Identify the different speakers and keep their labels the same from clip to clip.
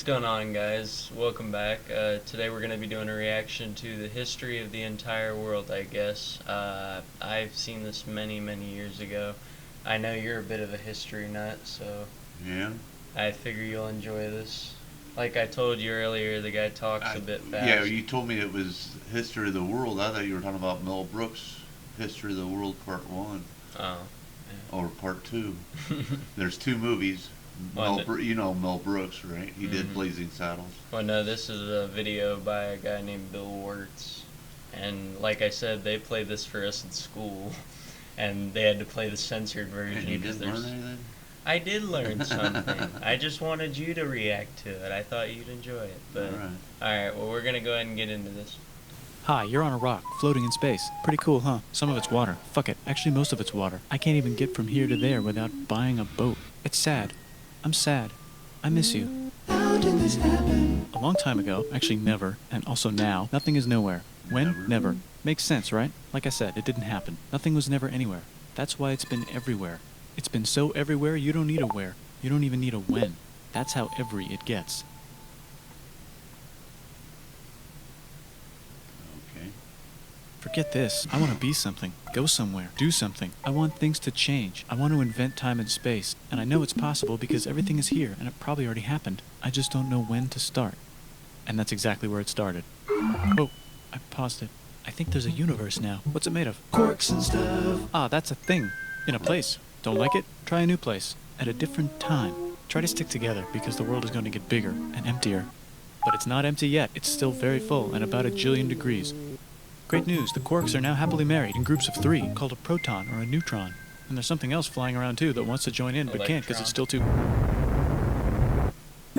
Speaker 1: What's going on, guys? Welcome back. Today we're going to be doing a reaction to the history of the entire world, I guess. I've seen this many, many years ago. I know you're a bit of a history nut, so
Speaker 2: Yeah.
Speaker 1: I figure you'll enjoy this. Like I told you earlier, the guy talks a bit fast.
Speaker 2: Yeah, you told me it was History of the World. I thought you were talking about Mel Brooks' History of the World Part 1
Speaker 1: Oh.
Speaker 2: or Part 2. There's two movies.
Speaker 1: Well,
Speaker 2: You know Mel Brooks, right? He did
Speaker 1: Mhm.
Speaker 2: Blazing Saddles.
Speaker 1: Well, no, this is a video by a guy named Bill Wirtz. And like I said, they played this for us in school. And they had to play the censored version.
Speaker 2: And you
Speaker 1: because
Speaker 2: didn't learn anything?
Speaker 1: I did learn something. I just wanted you to react to it. I thought you'd enjoy it. But Alright, well, we're going to go ahead and get into this.
Speaker 3: Hi, you're on a rock, floating in space. Pretty cool, huh? Some of it's water. Fuck it. Actually, most of it's water. I can't even get from here to there without buying a boat. It's sad. I'm sad. I miss you.
Speaker 4: How did this happen?
Speaker 3: A long time ago, actually never, and also now, nothing is nowhere. When? Never. Makes sense, right? Like I said, it didn't happen. Nothing was never anywhere. That's why it's been everywhere. It's been so everywhere you don't need a where. You don't even need a when. That's how every it gets.
Speaker 2: Okay.
Speaker 3: Forget this. I want to be something. Go somewhere. Do something. I want things to change. I want to invent time and space. And I know it's possible because everything is here and it probably already happened. I just don't know when to start. And that's exactly where it started. Oh, I paused it. I think there's a universe now. What's it made of?
Speaker 4: Quarks and stuff.
Speaker 3: Ah, that's a thing. In a place. Don't like it? Try a new place. At a different time. Try to stick together because the world is going to get bigger and emptier. But it's not empty yet. It's still very full and about 1 jillion degrees. Great news, the quarks are now happily married in groups of 3, called a proton or a neutron. And there's something else flying around too that wants to join in but can't because it's still too...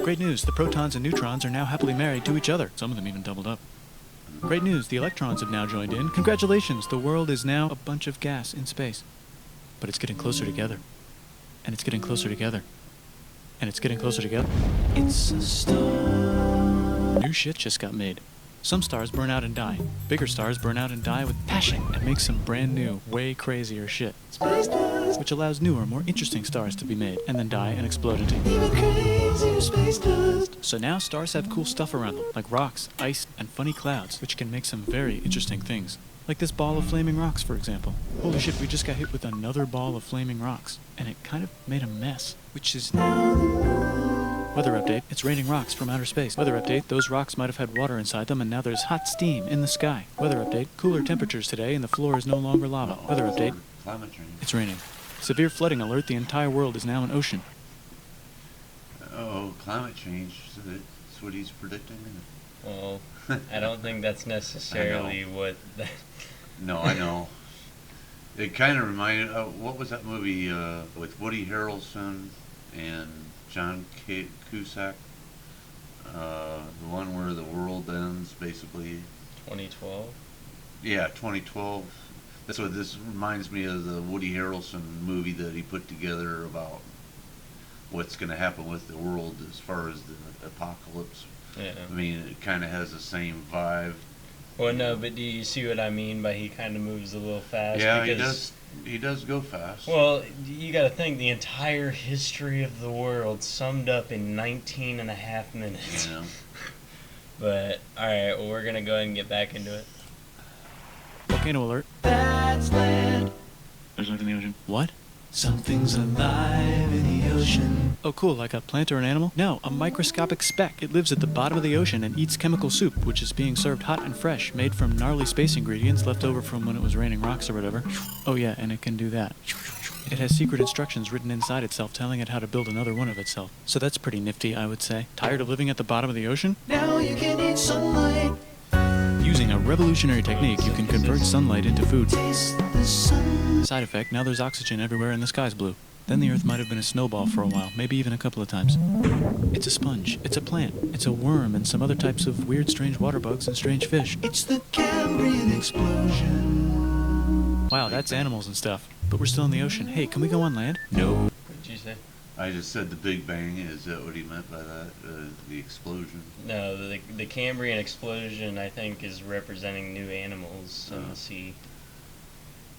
Speaker 3: Great news, the protons and neutrons are now happily married to each other. Some of them even doubled up. Great news, the electrons have now joined in. Congratulations, the world is now a bunch of gas in space. But it's getting closer together. And it's getting closer together. And it's getting closer together.
Speaker 4: It's a star.
Speaker 3: New shit just got made. Some stars burn out and die. Bigger stars burn out and die with passion and make some brand new, way crazier shit.
Speaker 4: Space dust.
Speaker 3: Which allows newer, more interesting stars to be made and then die and explode into.
Speaker 4: Even crazier space dust.
Speaker 3: So now stars have cool stuff around them, like rocks, ice, and funny clouds, which can make some very interesting things. Like this ball of flaming rocks, for example. Holy shit, we just got hit with another ball of flaming rocks. And it kind of made a mess, which is now... Weather update, it's raining rocks from outer space. Weather update, those rocks might have had water inside them and now there's hot steam in the sky. Weather update, cooler temperatures today and the floor is no longer lava. Weather update,
Speaker 2: Climate change.
Speaker 3: it's raining. Severe flooding alert, the entire world is now an ocean.
Speaker 2: Oh, climate change. That's what he's predicting.
Speaker 1: Well, I don't think that's necessarily what...
Speaker 2: No, I know. It kind of reminded... what was that movie with Woody Harrelson and John Cusack? The one where the world ends, basically.
Speaker 1: 2012?
Speaker 2: Yeah, 2012. That's what this reminds me of, the Woody Harrelson movie that he put together about what's going to happen with the world as far as the apocalypse.
Speaker 1: Yeah.
Speaker 2: I mean, it kind of has the same vibe.
Speaker 1: Well, no, but do you see what I mean by he kind of moves a little fast?
Speaker 2: Yeah,
Speaker 1: because,
Speaker 2: he does go fast.
Speaker 1: Well, you gotta think, the entire history of the world summed up in 19 and a half minutes.
Speaker 2: Yeah.
Speaker 1: But, alright, well, we're gonna go ahead and get back into it.
Speaker 3: Volcano alert.
Speaker 4: That's land.
Speaker 3: There's nothing in the ocean. What?
Speaker 4: Something's alive in the ocean.
Speaker 3: Oh cool, like a plant or an animal? No, a microscopic speck. It lives at the bottom of the ocean and eats chemical soup, which is being served hot and fresh, made from gnarly space ingredients left over from when it was raining rocks or whatever. Oh yeah, and it can do that. It has secret instructions written inside itself telling it how to build another one of itself. So that's pretty nifty, I would say. Tired of living at the bottom of the ocean?
Speaker 4: Now you can eat sunlight.
Speaker 3: Using a revolutionary technique, you can convert sunlight into food.
Speaker 4: Taste the sun.
Speaker 3: Side effect, now there's oxygen everywhere and the sky's blue. Then the Earth might have been a snowball for a while, maybe even a couple of times. It's a sponge, it's a plant, it's a worm and some other types of weird strange water bugs and strange fish.
Speaker 4: It's the Cambrian explosion.
Speaker 3: Wow, that's animals and stuff. But we're still in the ocean. Hey, can we go on land? No.
Speaker 1: What did you say?
Speaker 2: I just said the Big Bang. Is that what he meant by that? The explosion?
Speaker 1: No, the Cambrian explosion, I think, is representing new animals in the sea.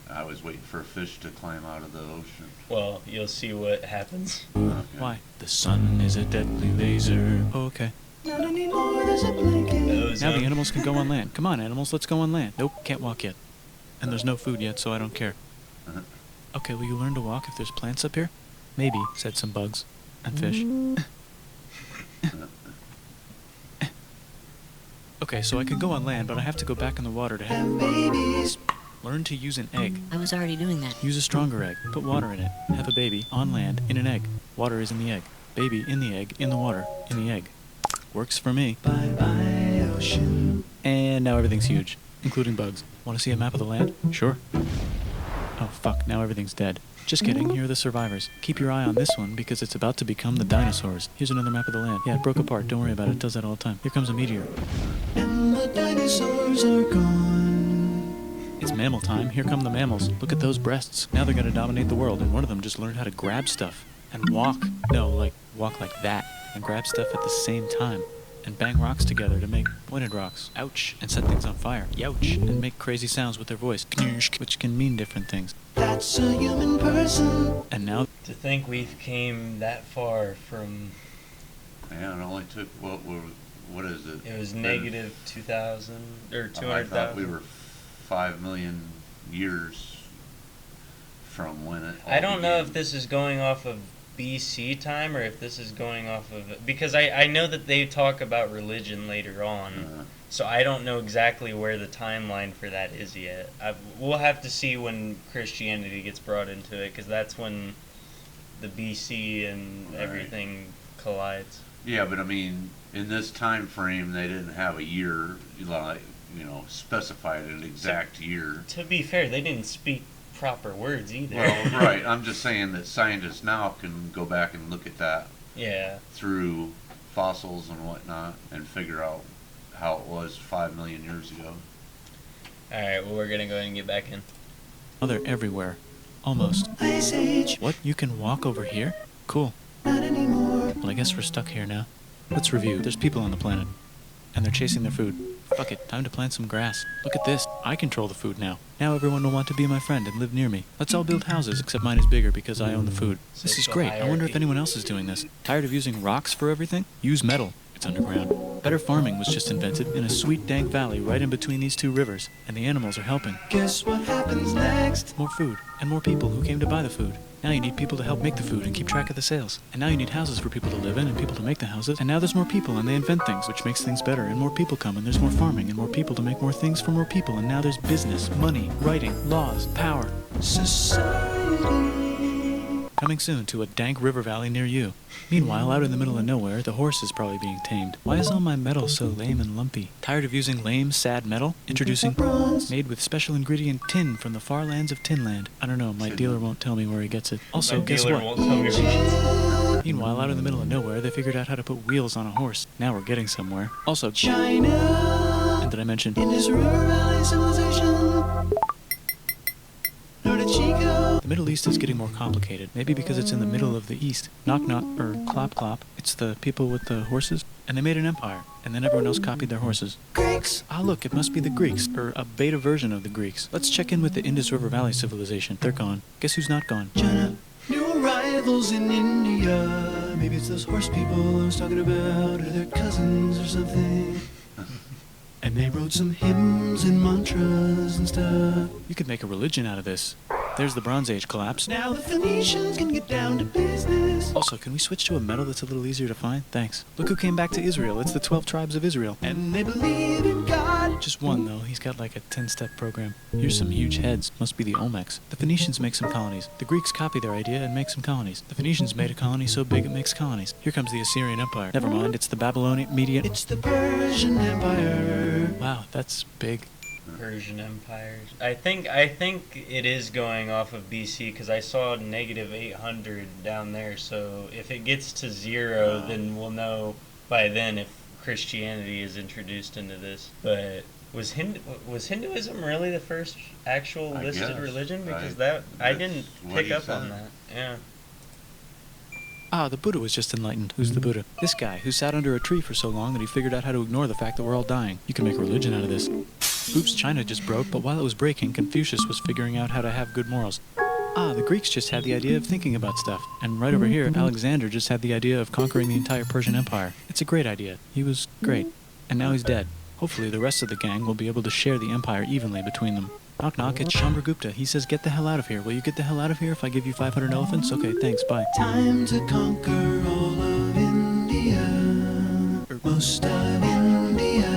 Speaker 2: I was waiting for a fish to climb out of the ocean.
Speaker 1: Well, you'll see what happens.
Speaker 2: Okay.
Speaker 3: Why? The sun is a deadly laser. Oh, okay.
Speaker 4: Not anymore, there's a blanket.
Speaker 3: Now the
Speaker 1: Ozone.
Speaker 3: animals can go on land. Come on, animals, let's go on land. Nope, can't walk yet. And there's no food yet, so I don't care.
Speaker 2: Uh-huh.
Speaker 3: Okay, will you learn to walk if there's plants up here? Maybe, said some bugs. And fish. Okay, so I can go on land, but I have to go back in the water to
Speaker 4: Have
Speaker 3: have...
Speaker 4: babies.
Speaker 3: Learn to use an egg.
Speaker 5: I was already doing that.
Speaker 3: Use a stronger egg. Put water in it. Have a baby on land in an egg. Water is in the egg. Baby in the egg, in the water, in the egg. Works for me.
Speaker 4: Bye bye, ocean.
Speaker 3: And now everything's huge, including bugs. Want to see a map of the land? Sure. Oh fuck, now everything's dead. Just kidding, here are the survivors. Keep your eye on this one because it's about to become the dinosaurs. Here's another map of the land. Yeah, it broke apart, don't worry about it, it does that all the time. Here comes a meteor.
Speaker 4: And the dinosaurs are gone.
Speaker 3: It's mammal time, here come the mammals. Look at those breasts. Now they're gonna dominate the world, and one of them just learned how to grab stuff. And walk. No, like, walk like that. And grab stuff at the same time. And bang rocks together to make pointed rocks. Ouch. And set things on fire. Youch. And make crazy sounds with their voice. Knirsch, which can mean different things.
Speaker 4: That's a human person.
Speaker 3: And now
Speaker 1: To think we've came that far from,
Speaker 2: Yeah, it only took, what is it?
Speaker 1: it was
Speaker 2: Been-
Speaker 1: negative 2,000 or
Speaker 2: I
Speaker 1: 200,000.
Speaker 2: thought we were 5 million years from when it all
Speaker 1: I don't know
Speaker 2: began.
Speaker 1: if this is going off of BC time or if this is going off of, because I know that they talk about religion later on, so I don't know exactly where the timeline for that is yet. We'll have to see when Christianity gets brought into it, because that's when the BC and
Speaker 2: Right.
Speaker 1: everything collides.
Speaker 2: Yeah, but I mean, in this time frame, they didn't have a year, like, specified an exact year.
Speaker 1: To be fair, they didn't speak proper words either.
Speaker 2: Well, right. I'm just saying that scientists now can go back and look at that
Speaker 1: Yeah.
Speaker 2: through fossils and whatnot and figure out how it was 5 million years ago.
Speaker 1: Alright, well, we're gonna go ahead and get back in.
Speaker 3: they're everywhere. Almost.
Speaker 4: Ice Age.
Speaker 3: What? You can walk over here? Cool.
Speaker 4: Not anymore.
Speaker 3: Well, I guess we're stuck here now. Let's review. There's people on the planet. And they're chasing their food. Fuck it, time to plant some grass. Look at this. I control the food now. Now everyone will want to be my friend and live near me. Let's all build houses, except mine is bigger because I own the food. This is
Speaker 1: Social
Speaker 3: great. I wonder if
Speaker 1: hierarchy.
Speaker 3: anyone else is doing this. Tired of using rocks for everything? Use metal. It's underground. Better farming was just invented in a sweet dank valley right in between these two rivers, and the animals are helping.
Speaker 4: Guess what happens next?
Speaker 3: More food, and more people who came to buy the food. Now you need people to help make the food and keep track of the sales. And now you need houses for people to live in and people to make the houses. And now there's more people and they invent things, which makes things better. And more people come and there's more farming and more people to make more things for more people. And now there's business, money, writing, laws, power.
Speaker 4: Society.
Speaker 3: Coming soon to a dank river valley near you. Meanwhile, out in the middle of nowhere, the horse is probably being tamed. Why is all my metal so lame and lumpy? Tired of using lame, sad metal? Introducing
Speaker 4: Bronze.
Speaker 3: made with special ingredient tin from the far lands of Tinland. I don't know, my dealer won't tell me where he gets it. Also,
Speaker 1: My
Speaker 3: guess
Speaker 1: dealer
Speaker 3: what?
Speaker 1: won't tell me where-
Speaker 3: Meanwhile, out in the middle of nowhere, they figured out how to put wheels on a horse. Now we're getting somewhere. Also,
Speaker 4: China.
Speaker 3: and did I mention?
Speaker 4: Indus River Valley Civilization. Norte Chico.
Speaker 3: The Middle East is getting more complicated. Maybe because it's in the middle of the East. Knock knock, or clop clop. It's the people with the horses. And they made an empire. And then everyone else copied their horses.
Speaker 4: Greeks.
Speaker 3: Ah, look, it must be the Greeks, or a beta version of the Greeks. Let's check in with the Indus River Valley civilization. They're gone. Guess who's not gone?
Speaker 4: China. New arrivals in India. Maybe it's those horse people I was talking about, or their cousins or something. And they wrote some hymns and mantras and stuff.
Speaker 3: You could make a religion out of this. There's the Bronze Age collapse.
Speaker 4: Now the Phoenicians can get down to business.
Speaker 3: Also, can we switch to a metal that's a little easier to find? Thanks. Look who came back to Israel. It's the 12 tribes of Israel.
Speaker 4: And they believe in God.
Speaker 3: Just one, though. He's got like a 10-step program. Here's some huge heads. Must be the Olmecs. The Phoenicians make some colonies. The Greeks copy their idea and make some colonies. The Phoenicians made a colony so big it makes colonies. Here comes the Assyrian Empire. Never mind, it's the Babylonian Median...
Speaker 4: It's the Persian Empire.
Speaker 3: Wow, that's big.
Speaker 1: Persian empires. I think it is going off of BC because I saw negative 800 down there. So if it gets to 0, then we'll know by then if Christianity is introduced into this. But was Hinduism really the first actual
Speaker 2: I
Speaker 1: listed
Speaker 2: guess.
Speaker 1: religion? Because I
Speaker 2: that's
Speaker 1: didn't
Speaker 2: what
Speaker 1: pick
Speaker 2: he
Speaker 1: up on
Speaker 2: said.
Speaker 1: that. Yeah.
Speaker 3: Ah, the Buddha was just enlightened. Who's the Buddha? This guy who sat under a tree for so long that he figured out how to ignore the fact that we're all dying. You can make a religion out of this. Oops, China just broke, but while it was breaking, Confucius was figuring out how to have good morals. Ah, the Greeks just had the idea of thinking about stuff. And right over here, Alexander just had the idea of conquering the entire Persian Empire. It's a great idea. He was great. And now he's dead. Hopefully the rest of the gang will be able to share the empire evenly between them. Knock knock, it's Chandragupta. He says, get the hell out of here. Will you get the hell out of here if I give you 500 elephants? Okay, thanks, bye.
Speaker 4: Time to conquer all of India, or most of India.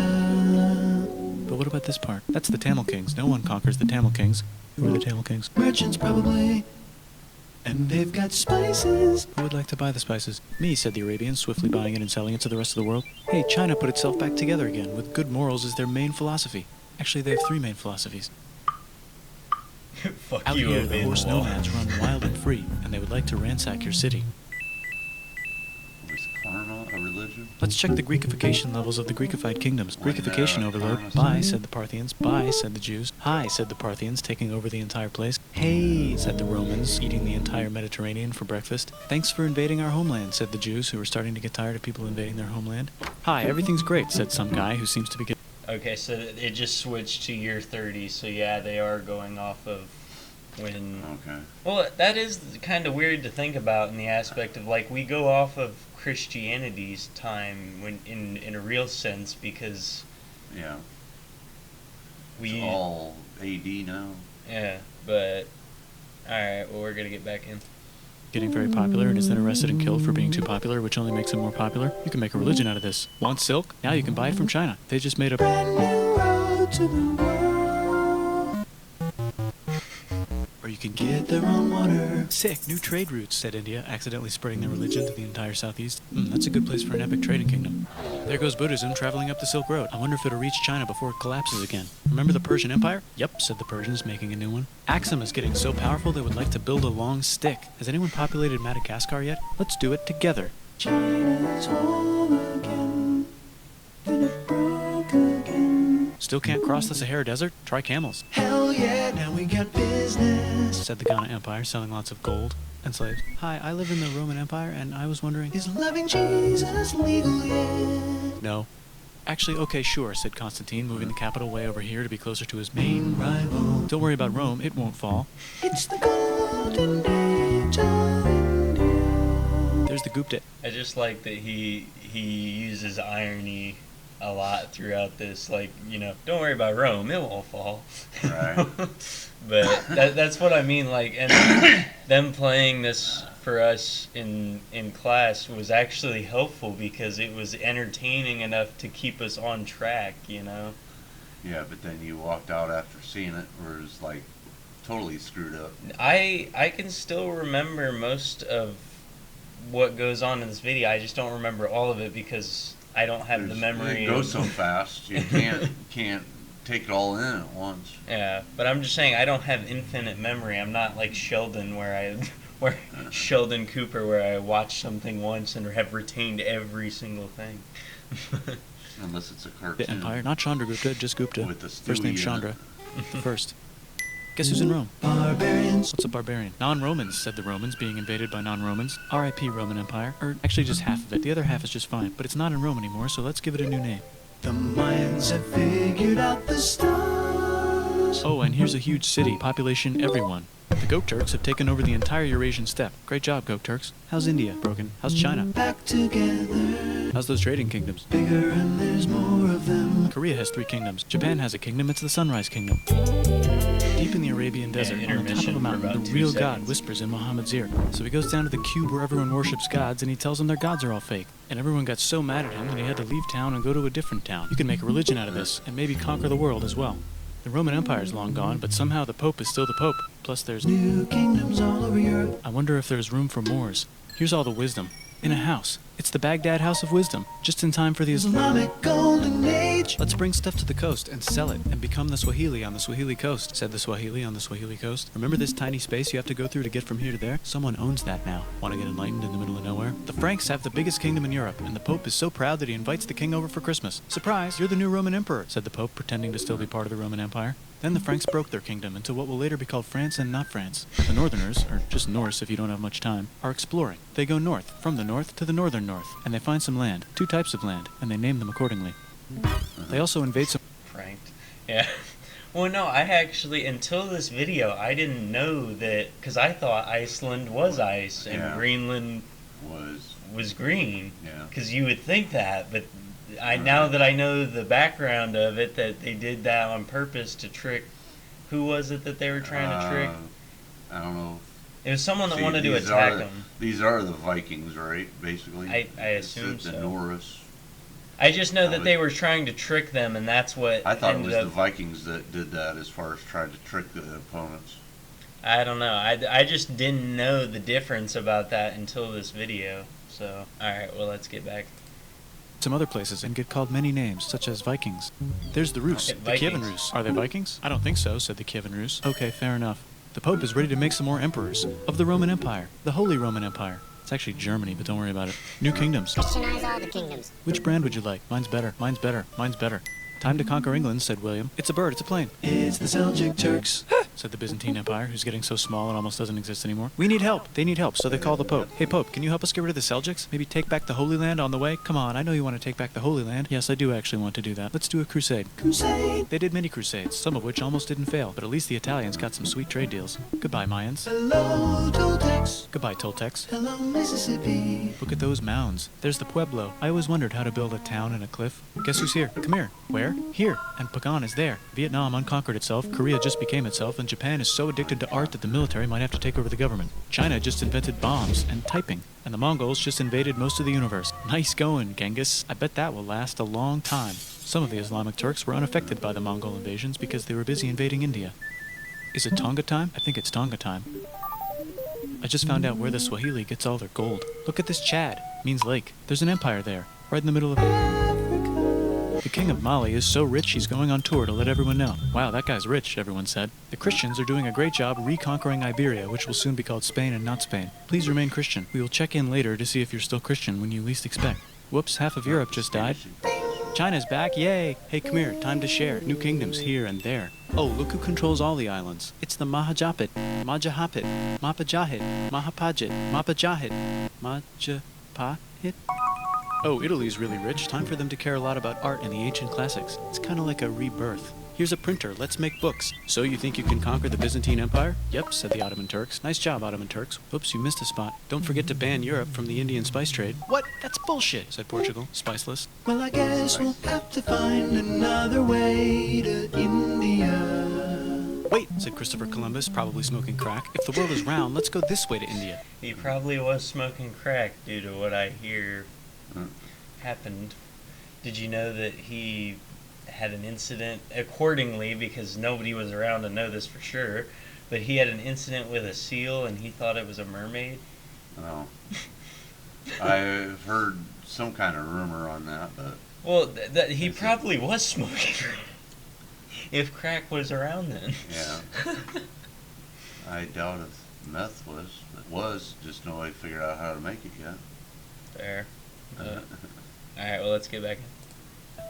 Speaker 3: But what about this part? That's the Tamil Kings. No one conquers the Tamil Kings. Who are the Tamil Kings?
Speaker 4: Merchants probably, and they've got spices.
Speaker 3: Who would like to buy the spices? Me, said the Arabians, swiftly buying it and selling it to the rest of the world. Hey, China put itself back together again, with good morals as their main philosophy. Actually, they have 3 main philosophies.
Speaker 1: Fuck
Speaker 3: Out
Speaker 1: you,
Speaker 3: here, the
Speaker 1: obey
Speaker 3: horse
Speaker 1: the law.
Speaker 3: nomads run wild and free, and they would like to ransack your city.
Speaker 2: Was karma a religion?
Speaker 3: Let's check the Greekification levels of the Greekified kingdoms. Greekification overload. Bye, said the Parthians. Bye, said the Jews. Hi, said the Parthians, taking over the entire place. Hey, said the Romans, eating the entire Mediterranean for breakfast. Thanks for invading our homeland, said the Jews, who were starting to get tired of people invading their homeland. Hi, everything's great, said some guy who seems to be getting...
Speaker 1: Okay, so it just switched to year 30, so yeah, they are going off of when...
Speaker 2: Okay.
Speaker 1: Well, that is kind of weird to think about in the aspect of, like, we go off of Christianity's time when in a real sense because
Speaker 2: Yeah.
Speaker 1: we...
Speaker 2: It's all AD now.
Speaker 1: Yeah, but... Alright, well, we're gonna get back in.
Speaker 3: getting very popular and is then arrested and killed for being too popular, which only makes him more popular. You can make a religion out of this. Want silk? Now you can buy it from China. They just made a
Speaker 4: Brand new road to the world.
Speaker 3: Or you can
Speaker 4: Get their own water.
Speaker 3: Sick, new trade routes, said India, accidentally spreading their religion to the entire southeast. That's a good place for an epic trading kingdom. There goes Buddhism traveling up the Silk Road. I wonder if it'll reach China before it collapses again. Remember the Persian Empire? Yep, said the Persians, making a new one. Axum is getting so powerful they would like to build a long stick. Has anyone populated Madagascar yet? Let's do it together.
Speaker 4: China's whole again. Then it broke again.
Speaker 3: Still can't cross the Sahara Desert? Try camels,
Speaker 4: Hell yeah, now we got business.
Speaker 3: said the Ghana Empire, selling lots of gold and slaves. Hi, I live in the Roman Empire, and I was wondering...
Speaker 4: Is loving Jesus legal yet?
Speaker 3: No. Actually, okay, sure, said Constantine, moving the capital way over here to be closer to his main rival. Don't worry about Rome, it won't fall.
Speaker 4: It's the golden age of India.
Speaker 3: There's the Gupta.
Speaker 1: I just like that he uses irony a lot throughout this. Like, you know, don't worry about Rome, it won't fall.
Speaker 2: Right.
Speaker 1: But that's what I mean. Like, and them playing this for us in class was actually helpful because it was entertaining enough to keep us on track. You know.
Speaker 2: Yeah, but then you walked out after seeing it, where it was like totally screwed up.
Speaker 1: I can still remember most of what goes on in this video. I just don't remember all of it because I don't have the memory.
Speaker 2: It goes so fast, you can't take it all in at once.
Speaker 1: Yeah, but I'm just saying I don't have infinite memory. I'm not like Sheldon where Sheldon Cooper where I watch something once and have retained every single thing.
Speaker 2: Unless it's a cartoon.
Speaker 3: The Empire, not Chandragupta, just Gupta.
Speaker 2: With the
Speaker 3: First name
Speaker 2: Stewie in
Speaker 3: Chandra.
Speaker 2: it.
Speaker 3: First. Guess who's in Rome?
Speaker 4: Barbarians.
Speaker 3: What's a barbarian? Non-Romans, said the Romans, being invaded by non-Romans. R.I.P. Roman Empire. Or actually just half of it. The other half is just fine. But it's not in Rome anymore, so let's give it a new name.
Speaker 4: The Mayans have figured out the stars.
Speaker 3: Oh, and here's a huge city. Population everyone. The Gokturks have taken over the entire Eurasian steppe. Great job, Gokturks. How's India? Broken. How's China?
Speaker 4: Back together.
Speaker 3: How's those trading kingdoms?
Speaker 4: Bigger and there's more of them.
Speaker 3: Korea has 3 kingdoms. Japan has a kingdom. It's the Sunrise Kingdom. Deep in the Arabian desert, on the top of
Speaker 1: intermission
Speaker 3: a
Speaker 1: for
Speaker 3: mountain,
Speaker 1: about
Speaker 3: the
Speaker 1: 2
Speaker 3: real God
Speaker 1: seconds.
Speaker 3: whispers in Muhammad's ear. So he goes down to the cube where everyone worships gods, and he tells them their gods are all fake. And everyone got so mad at him that he had to leave town and go to a different town. You can make a religion out of this, and maybe conquer the world as well. The Roman Empire is long gone, but somehow the Pope is still the Pope. Plus there's...
Speaker 4: New kingdoms all over Europe.
Speaker 3: I wonder if there's room for Moors. Here's all the wisdom. In a house. It's the Baghdad House of Wisdom. Just in time for the
Speaker 4: Islamic golden age.
Speaker 3: Let's bring stuff to the coast and sell it and become the Swahili on the Swahili coast, said the Swahili on the Swahili coast. Remember this tiny space you have to go through to get from here to there? Someone owns that now. Want to get enlightened in the middle of nowhere? The Franks have the biggest kingdom in Europe, and the Pope is so proud that he invites the king over for Christmas. Surprise, you're the new Roman emperor, said the Pope, pretending to still be part of the Roman Empire. Then the Franks broke their kingdom into what will later be called France and not France. The Northerners, or just Norse if you don't have much time, are exploring. They go north, from the north to the northern north, and they find some land, 2 types of land, and they name them accordingly. They also invade some...
Speaker 1: Pranked. Yeah. Well, no, I actually, until this video, I didn't know that, because I thought Iceland was ice and
Speaker 2: Yeah.
Speaker 1: Greenland
Speaker 2: Was
Speaker 1: was green.
Speaker 2: yeah.
Speaker 1: Because you would think that, but
Speaker 2: Right.
Speaker 1: now that I know the background of it, that they did that on purpose to trick. Who was it that they were trying to trick?
Speaker 2: I don't know.
Speaker 1: It was someone that
Speaker 2: See,
Speaker 1: wanted to
Speaker 2: these
Speaker 1: attack
Speaker 2: are-
Speaker 1: them.
Speaker 2: These are the Vikings, right? Basically.
Speaker 1: I
Speaker 2: It's
Speaker 1: assume
Speaker 2: the
Speaker 1: so.
Speaker 2: Norris.
Speaker 1: I just know
Speaker 2: I
Speaker 1: that
Speaker 2: would-
Speaker 1: they were trying to trick them, and that's what
Speaker 2: I thought it
Speaker 1: ended
Speaker 2: was
Speaker 1: up.
Speaker 2: the Vikings that did that as far as trying to trick the opponents.
Speaker 1: I don't know. I just didn't know the difference about that until this video. So, alright, well, let's get back.
Speaker 3: Some other places and get called many names, such as Vikings. There's the Rus,
Speaker 1: Okay,
Speaker 3: the Kievan
Speaker 1: Vikings.
Speaker 3: Rus. Are they Vikings? I don't think so, said the Kievan Rus. Okay, fair enough. The Pope is ready to make some more emperors of the Roman Empire, the Holy Roman Empire. It's actually Germany, but don't worry about it. New kingdoms.
Speaker 5: Christianize all the kingdoms.
Speaker 3: Which brand would you like? Mine's better. Mine's better. Mine's better. Time to conquer England, said William. It's a bird, it's a plane,
Speaker 4: It's the Seljuk Turks.
Speaker 3: said the Byzantine Empire, who's getting so small it almost doesn't exist anymore. We need help. They need help, so they call the Pope. Hey, Pope, can you help us get rid of the Seljuks? Maybe take back the Holy Land on the way? Come on, I know you want to take back the Holy Land. Yes, I do actually want to do that. Let's do a crusade.
Speaker 4: Crusade.
Speaker 3: They did many crusades, some of which almost didn't fail, but at least the Italians got some sweet trade deals. Goodbye, Mayans.
Speaker 4: Hello, Toltecs.
Speaker 3: Goodbye, Toltecs.
Speaker 4: Hello, Mississippi.
Speaker 3: Look at those mounds. There's the Pueblo. I always wondered how to build a town in a cliff. Guess who's here? Come here. Where? Here. And Pagan is there. Vietnam unconquered itself, Korea just became itself, and Japan is so addicted to art that the military might have to take over the government. China just invented bombs and typing. And the Mongols just invaded most of the universe. Nice going, Genghis. I bet that will last a long time. Some of the Islamic Turks were unaffected by the Mongol invasions because they were busy invading India. Is it Tonga time? I think it's Tonga time. I just found out where the Swahili gets all their gold. Look at this Chad. Means lake. There's an empire there, right in the middle of it. The king of Mali is so rich he's going on tour to let everyone know. Wow, that guy's rich, everyone said. The Christians are doing a great job reconquering Iberia, which will soon be called Spain and not Spain. Please remain Christian. We will check in later to see if you're still Christian when you least expect. Whoops, half of Europe just died. China's back, yay! Hey, come here, time to share. New kingdoms here and there. Oh, look who controls all the islands. It's the Mahajapit, Majapahit, Mapajahit, Mahapajit, Mapajahit, Majapahit? Oh, Italy's really rich. Time for them to care a lot about art and the ancient classics. It's kind of like a rebirth. Here's a printer. Let's make books. So you think you can conquer the Byzantine Empire? Yep, said the Ottoman Turks. Nice job, Ottoman Turks. Oops, you missed a spot. Don't forget to ban Europe from the Indian spice trade. What? That's bullshit, said Portugal. Spiceless.
Speaker 4: Well, I guess we'll have to find another way to India.
Speaker 3: Wait, said Christopher Columbus, probably smoking crack. If the world is round, let's go this way to India.
Speaker 1: He probably was smoking crack due to what I hear happened. Did you know that he had an incident accordingly, because nobody was around to know this for sure, but he had an incident with a seal and he thought it was a mermaid?
Speaker 2: Oh. I've heard some kind of rumor on that, but
Speaker 1: Well, he
Speaker 2: Is it-
Speaker 1: probably was smoking crack. If crack was around then.
Speaker 2: yeah. I doubt if meth was just nobody figured out how to make it yet.
Speaker 1: Fair. Alright, well, let's get back.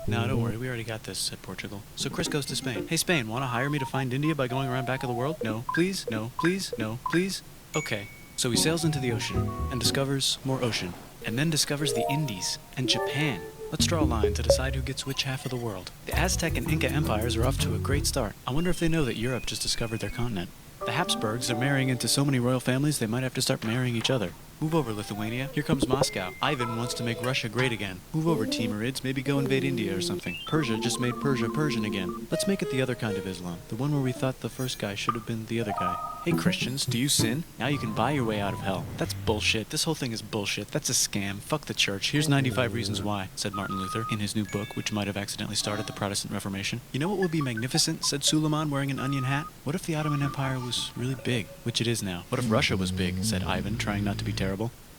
Speaker 3: No, don't worry, we already got this, said Portugal. So Chris goes to Spain. Hey, Spain, want to hire me to find India by going around back of the world? No, please, no, please, no, please. Okay. So he sails into the ocean and discovers more ocean, and then discovers the Indies and Japan. Let's draw a line to decide who gets which half of the world. The Aztec and Inca empires are off to a great start. I wonder if they know that Europe just discovered their continent. The Habsburgs are marrying into so many royal families they might have to start marrying each other. Move over, Lithuania. Here comes Moscow. Ivan wants to make Russia great again. Move over, Timurids. Maybe go invade India or something. Persia just made Persia Persian again. Let's make it the other kind of Islam. The one where we thought the first guy should have been the other guy. Hey, Christians, do you sin? Now you can buy your way out of hell. That's bullshit. This whole thing is bullshit. That's a scam. Fuck the church. Here's 95 Reasons Why, said Martin Luther in his new book, which might have accidentally started the Protestant Reformation. You know what would be magnificent, said Suleiman wearing an onion hat? What if the Ottoman Empire was really big, which it is now? What if Russia was big, said Ivan, trying not to be terrible.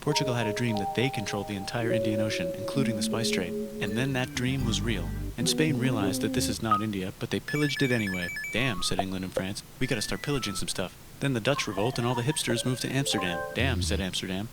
Speaker 3: Portugal had a dream that they controlled the entire Indian Ocean, including the spice trade. And then that dream was real. And Spain realized that this is not India, but they pillaged it anyway. Damn, said England and France. We gotta start pillaging some stuff. Then the Dutch revolt and all the hipsters moved to Amsterdam. Damn, said Amsterdam.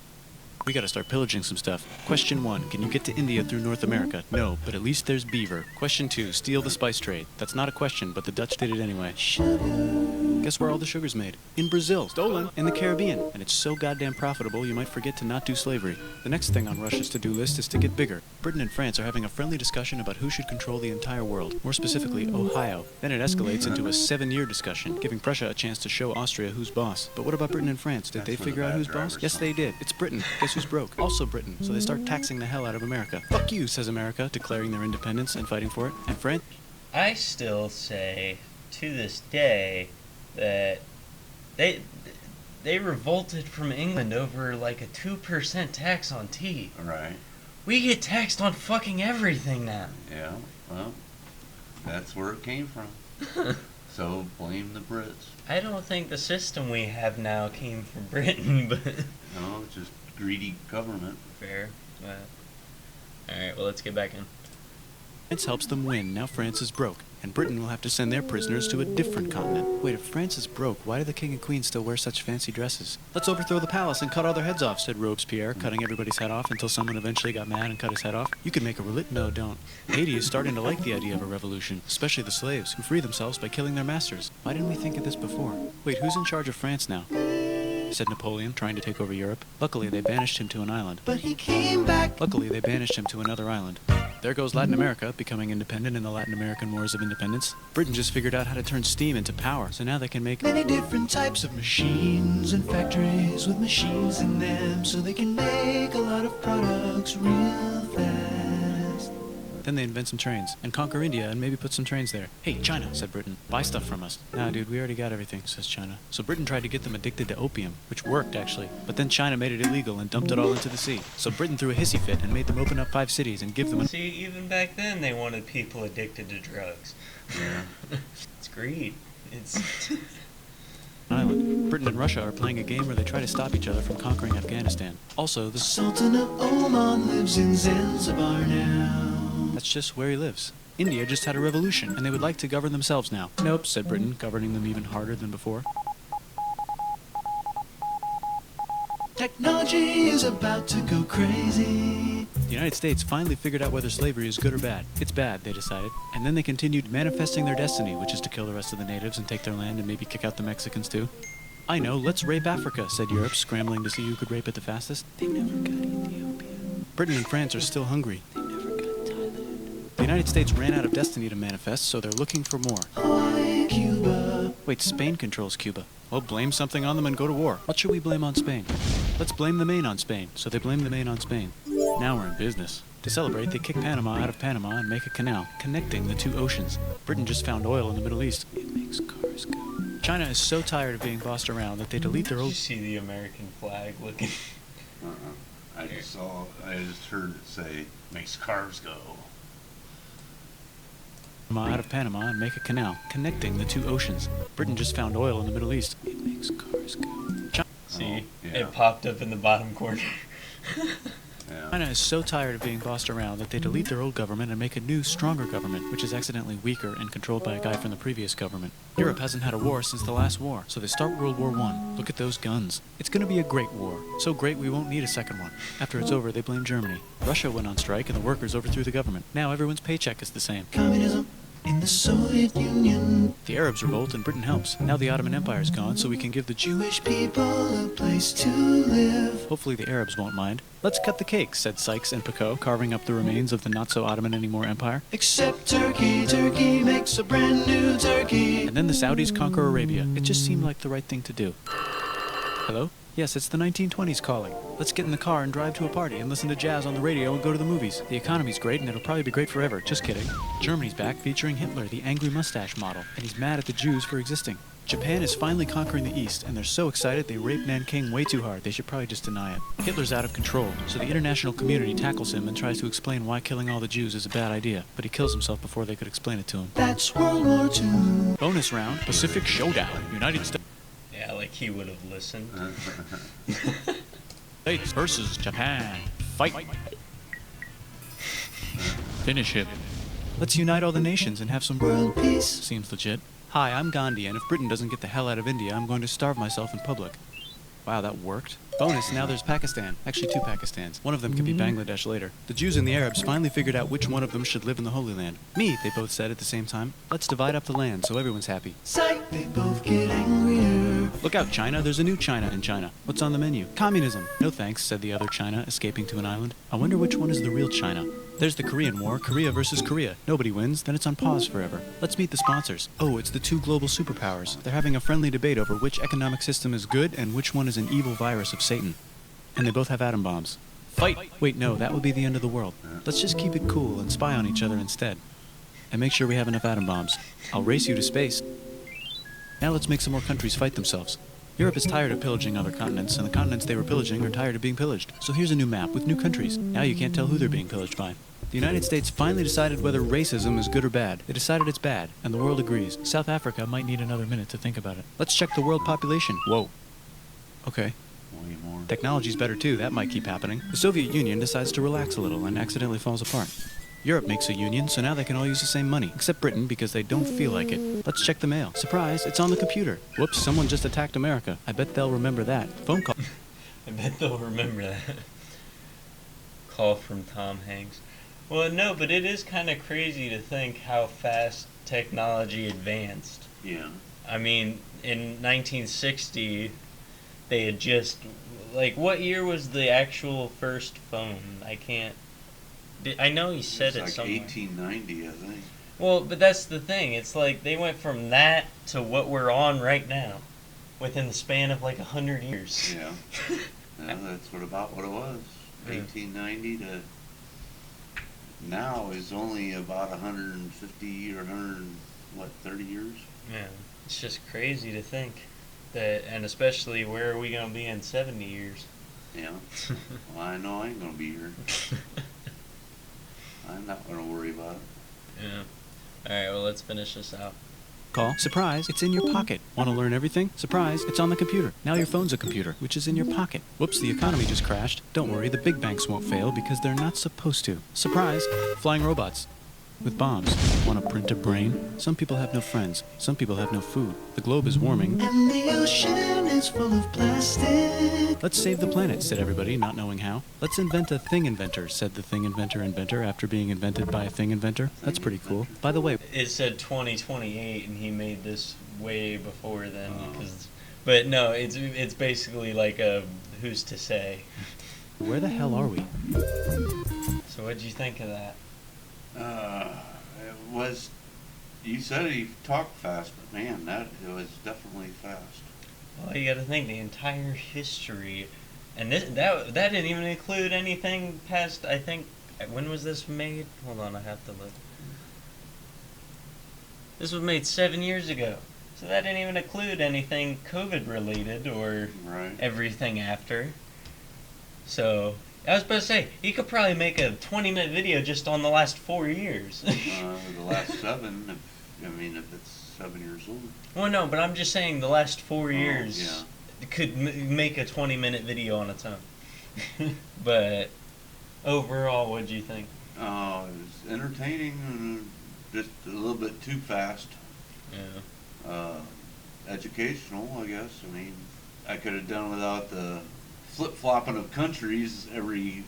Speaker 3: We gotta start pillaging some stuff. Question 1, can you get to India through North America? No, but at least there's beaver. Question 2, steal the spice trade. That's not a question, but the Dutch did it anyway.
Speaker 4: Sugar
Speaker 3: Guess where all the sugar's made? In Brazil. Stolen. In the Caribbean. And it's so goddamn profitable you might forget to not do slavery. The next thing on Russia's to-do list is to get bigger. Britain and France are having a friendly discussion about who should control the entire world, more specifically Ohio. Then it escalates into a 7-year discussion, giving Prussia a chance to show Austria who's boss. But what about Britain and France? Did they figure out who's boss? Yes, they did. It's Britain. Guess who's broke? Also Britain. So they start taxing the hell out of America. Fuck you, says America, declaring their independence and fighting for it. And France?
Speaker 1: I still say, to this day, that they revolted from England over like a 2% tax on tea.
Speaker 2: Right.
Speaker 1: We get taxed on fucking everything now.
Speaker 2: Yeah, well, that's where it came from. So blame the Brits.
Speaker 1: I don't think the system we have now came from Britain, but
Speaker 2: No, it's just greedy government.
Speaker 1: fair. Alright, well, let's get back in.
Speaker 3: France helps them win. Now France is broke, and Britain will have to send their prisoners to a different continent. Wait, if France is broke, why do the king and queen still wear such fancy dresses? Let's overthrow the palace and cut all their heads off, said Robespierre, cutting everybody's head off until someone eventually got mad and cut his head off. You could make a No, don't. Haiti is starting to like the idea of a revolution, especially the slaves, who free themselves by killing their masters. Why didn't we think of this before? Wait, who's in charge of France now? Said Napoleon, trying to take over Europe. Luckily, they banished him to an island.
Speaker 4: But he came back.
Speaker 3: Luckily, they banished him to another island. There goes Latin America, becoming independent in the Latin American Wars of Independence. Britain just figured out how to turn steam into power, so now they can make
Speaker 4: Many different types of machines and factories with machines in them, so they can make a lot of products real fast.
Speaker 3: Then they invent some trains, and conquer India and maybe put some trains there. Hey, China, said Britain, buy stuff from us. Nah, dude, we already got everything, says China. So Britain tried to get them addicted to opium, which worked, actually. But then China made it illegal and dumped it all into the sea. So Britain threw a hissy fit and made them open up 5 cities and give them a...
Speaker 1: See, even back then, they wanted people addicted to drugs.
Speaker 2: Yeah.
Speaker 1: It's greed. It's...
Speaker 3: island. Britain and Russia are playing a game where they try to stop each other from conquering Afghanistan. Also, the
Speaker 4: Sultan of Oman lives in Zanzibar now.
Speaker 3: that's just where he lives. India just had a revolution, and they would like to govern themselves now. Nope, said Britain, governing them even harder than before.
Speaker 4: Technology is about to go crazy.
Speaker 3: The United States finally figured out whether slavery is good or bad. It's bad, they decided. And then they continued manifesting their destiny, which is to kill the rest of the natives and take their land and maybe kick out the Mexicans too. I know, let's rape Africa, said Europe, scrambling to see who could rape it the fastest. They never got Ethiopia. Britain and France are still hungry. They never got Thailand. The United States ran out of destiny to manifest, so they're looking for more.
Speaker 4: Hawaii, Cuba.
Speaker 3: Wait, Spain controls Cuba. Well, blame something on them and go to war. What should we blame on Spain? Let's blame the Maine on Spain. So they blame the Maine on Spain. Now we're in business. To celebrate, they kick Panama out of Panama and make a canal, connecting the 2 oceans. Britain just found oil in the Middle East. It makes cars go. China is so tired of being bossed around that they delete their
Speaker 1: Did you
Speaker 3: old...
Speaker 1: see the American flag looking?
Speaker 2: I just heard it say, makes cars go.
Speaker 3: out of Panama and make a canal, connecting the 2 oceans. Britain just found oil in the Middle East. It makes cars go.
Speaker 1: See,
Speaker 2: yeah.
Speaker 1: it popped up in the bottom corner.
Speaker 2: Yeah.
Speaker 3: China is so tired of being bossed around that they delete their old government and make a new, stronger government, which is accidentally weaker and controlled by a guy from the previous government. Europe hasn't had a war since the last war, so they start World War I. Look at those guns. It's gonna be a great war. So great we won't need a second one. After it's over, they blame Germany. Russia went on strike and the workers overthrew the government. Now everyone's paycheck is the same.
Speaker 4: Communism in the Soviet Union.
Speaker 3: The Arabs revolt and Britain helps. Now the Ottoman Empire's gone, so we can give the
Speaker 4: Jewish people a place to live.
Speaker 3: Hopefully the Arabs won't mind. Let's cut the cake, said Sykes and Picot, carving up the remains of the not-so-Ottoman-anymore empire.
Speaker 4: Except Turkey. Turkey makes a brand new Turkey.
Speaker 3: And then the Saudis conquer Arabia. It just seemed like the right thing to do. Hello? Yes, it's the 1920s calling. Let's get in the car and drive to a party and listen to jazz on the radio and go to the movies. The economy's great and it'll probably be great forever. Just kidding. Germany's back featuring Hitler, the angry mustache model, and he's mad at the Jews for existing. Japan is finally conquering the East, and they're so excited they rape Nanking way too hard. They should probably just deny it. Hitler's out of control, so the international community tackles him and tries to explain why killing all the Jews is a bad idea, but he kills himself before they could explain it to him.
Speaker 4: That's World War II.
Speaker 3: Bonus round, Pacific Showdown, United
Speaker 1: Yeah, like he would have listened.
Speaker 3: States versus Japan. Fight. Finish him. Let's unite all the nations and have some
Speaker 4: World peace.
Speaker 3: Seems legit. Hi, I'm Gandhi, and if Britain doesn't get the hell out of India, I'm going to starve myself in public. Wow, that worked. Bonus, now there's Pakistan. Actually, 2 Pakistans. One of them could be Bangladesh later. The Jews and the Arabs finally figured out which one of them should live in the Holy Land. Me, they both said at the same time. Let's divide up the land so everyone's happy.
Speaker 4: Psych, they both get angrier.
Speaker 3: Look out, China. There's a new China in China. What's on the menu? Communism. No thanks, said the other China, escaping to an island. I wonder which one is the real China. There's the Korean War, Korea versus Korea. Nobody wins, then it's on pause forever. Let's meet the sponsors. Oh, it's the 2 global superpowers. They're having a friendly debate over which economic system is good and which one is an evil virus of Satan. And they both have atom bombs. Fight! Wait, no, that would be the end of the world. Let's just keep it cool and spy on each other instead. And make sure we have enough atom bombs. I'll race you to space. Now let's make some more countries fight themselves. Europe is tired of pillaging other continents, and the continents they were pillaging are tired of being pillaged. So here's a new map with new countries. Now you can't tell who they're being pillaged by. The United States finally decided whether racism is good or bad. They decided it's bad, and the world agrees. South Africa might need another minute to think about it. Let's check the world population. Whoa. Okay.
Speaker 2: Way more.
Speaker 3: Technology's better too, that might keep happening. The Soviet Union decides to relax a little and accidentally falls apart. Europe makes a union, so now they can all use the same money, except Britain because they don't feel like it. Let's check the mail. Surprise, it's on the computer. Whoops, someone just attacked America. I bet they'll remember that. Phone call.
Speaker 1: I bet they'll remember that. Call from Tom Hanks. Well, no, but it is kind of crazy to think how fast technology advanced.
Speaker 2: Yeah.
Speaker 1: I mean, in 1960, they had just... Like, what year was the actual first phone? I know he said
Speaker 2: It's
Speaker 1: it
Speaker 2: like
Speaker 1: somewhere.
Speaker 2: 1890, I think.
Speaker 1: Well, but that's the thing. It's like they went from that to what we're on right now within the span of like 100 years.
Speaker 2: Yeah. Yeah, that's about what it was.
Speaker 1: Yeah.
Speaker 2: 1890 to now is only about 150 or 30 years?
Speaker 1: Yeah. It's just crazy to think that, and especially where are we going to be in 70 years?
Speaker 2: Yeah. Well, I know I ain't gonna be here. I'm not gonna worry about it.
Speaker 1: Yeah. Alright, well, let's finish this out.
Speaker 3: Call. Surprise, it's in your pocket. Want to learn everything? Surprise, it's on the computer. Now your phone's a computer, which is in your pocket. Whoops, the economy just crashed. Don't worry, the big banks won't fail because they're not supposed to. Surprise, flying robots. With bombs. Want to print a brain? Some people have no friends. Some people have no food. The globe is warming.
Speaker 4: And the ocean is full of plastic.
Speaker 3: Let's save the planet, said everybody, not knowing how. Let's invent a thing inventor, said the thing inventor after being invented by a thing inventor. That's pretty cool. By the way,
Speaker 1: It said 2028, and he made this way before then.
Speaker 2: Oh.
Speaker 1: But no, it's basically like a who's to say.
Speaker 3: where the hell are we?
Speaker 1: So what'd you think of that?
Speaker 2: It was. You said he talked fast, but man, it was definitely fast.
Speaker 1: Well, you got to think the entire history, and that didn't even include anything past. I think when was this made? Hold on, I have to look. This was made 7 years ago, so that didn't even include anything COVID related or
Speaker 2: Right.
Speaker 1: everything after. So I was about to say you could probably make a 20-minute video just on the last 4 years.
Speaker 2: The last 7. If it's 7 years old.
Speaker 1: Well, no, but I'm just saying the last 4
Speaker 2: Oh,
Speaker 1: years
Speaker 2: yeah.
Speaker 1: could make a 20-minute video on its own. But overall, what'd you think?
Speaker 2: It was entertaining and just a little bit too fast.
Speaker 1: Yeah.
Speaker 2: Educational, I guess. I could have done without the flip-flopping of countries every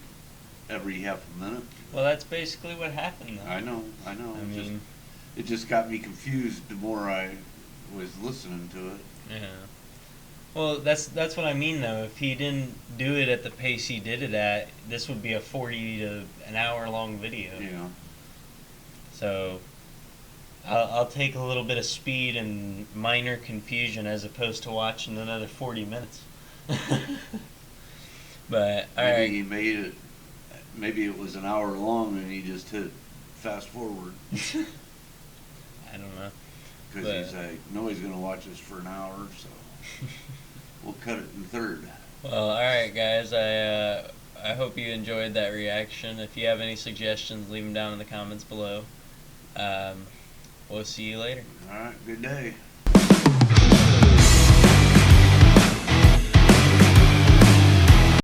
Speaker 2: half a minute.
Speaker 1: Well, that's basically what happened, though.
Speaker 2: I know.
Speaker 1: I mean,
Speaker 2: It just got me confused the more I was listening to it.
Speaker 1: yeah. Well, that's what I mean, though. If he didn't do it at the pace he did it at, this would be a 40 to an hour-long video.
Speaker 2: Yeah.
Speaker 1: So I'll take a little bit of speed and minor confusion as opposed to watching another 40 minutes. But all
Speaker 2: Maybe
Speaker 1: right,
Speaker 2: he made it. Maybe it was an hour long and he just hit fast forward
Speaker 1: I don't know.
Speaker 2: because he's like, no, he's gonna watch this for an hour, so we'll cut it in third.
Speaker 1: Well, all right, guys. I hope you enjoyed that reaction. If you have any suggestions, leave them down in the comments below. We'll see you later.
Speaker 2: All right, good day.